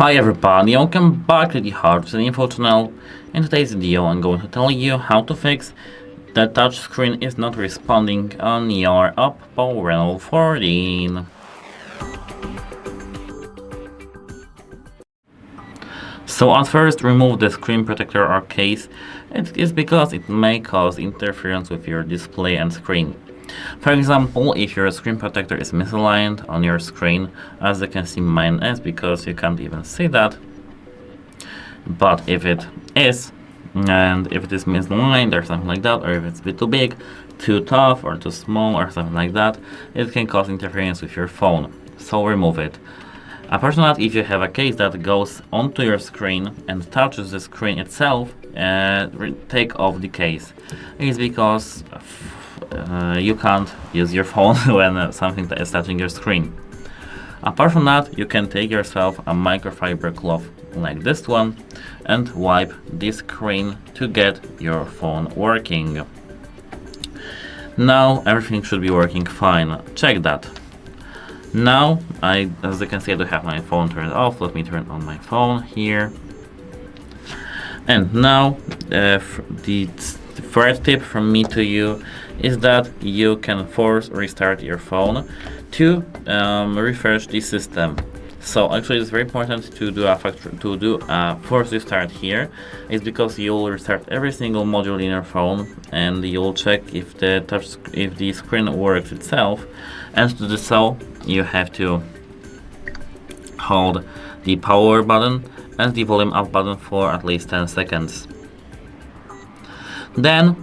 Hi everybody, welcome back to the HardReset.Info channel. In today's video I'm going to tell you how to fix the touchscreen is not responding on your OPPO Reno 14. So at first remove the screen protector or case. It is because it may cause interference with your display and screen. For example, if your screen protector is misaligned on your screen, as you can see mine is, because you can't even see that. But if it is, and if it is misaligned or something like that, or if it's a bit too big, too tough or too small or something like that, it can cause interference with your phone. So remove it. Apart from that, if you have a case that goes onto your screen and touches the screen itself, take off the case. It's because you can't use your phone when something is touching your screen. Apart from that, you can take yourself a microfiber cloth like this one and wipe the screen to get your phone working. Now everything should be working fine. Check that. Now, as you can see, I do have my phone turned off. Let me turn on my phone here. And now, the third tip from me to you is that you can force restart your phone to refresh the system. So actually, it's very important to do a force restart here. It's because you'll restart every single module in your phone, and you'll check if the screen works itself. And to do so, you have to hold the power button and the volume up button for at least 10 seconds. Then,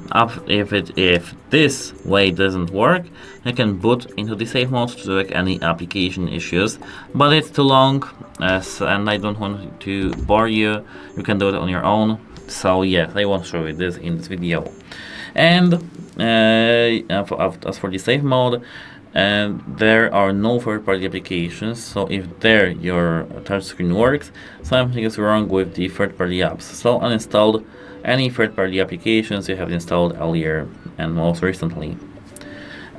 if this way doesn't work, you can boot into the safe mode to check any application issues, but it's too long, and I don't want to bore you. You can do it on your own. So yes, I won't show you this in this video. And as for the safe mode, there are no third-party applications, so if your touchscreen works, something is wrong with the third-party apps. So uninstall any third-party applications you have installed earlier and most recently.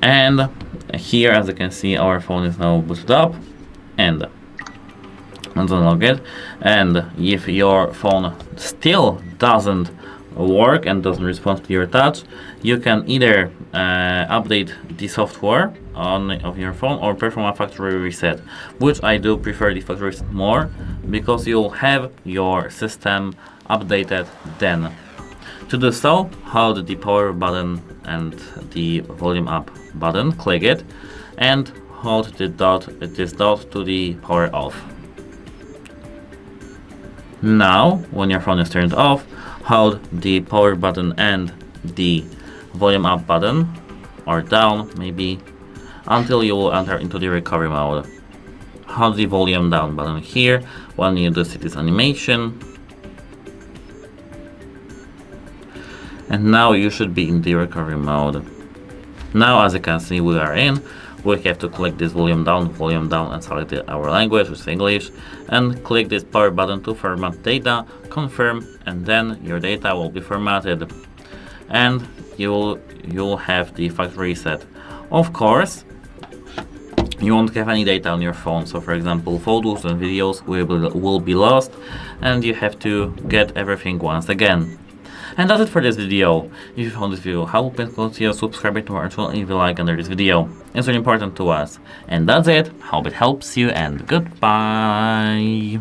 And here, as you can see, our phone is now booted up, and unlock it. And if your phone still doesn't work and doesn't respond to your touch, you can either update the software of your phone or perform a factory reset, which I do prefer the factory reset more, because you'll have your system updated then. To do so, hold the power button and the volume up button, click it, and hold this dot to the power off. Now, when your phone is turned off, hold the power button and the volume up button, or down maybe, until you will enter into the recovery mode. Hold the volume down button here when you do see this animation. And now you should be in the recovery mode. Now, as you can see, we are in. We have to click this volume down, and select our language, which is English, and click this power button to format data, confirm, and then your data will be formatted, and you'll have the factory reset. Of course, you won't have any data on your phone, so for example, photos and videos will be lost, and you have to get everything once again. And that's it for this video. If you found this video helpful, please consider subscribing to our channel and leave a like under this video. It's really important to us. And that's it. Hope it helps you, and goodbye.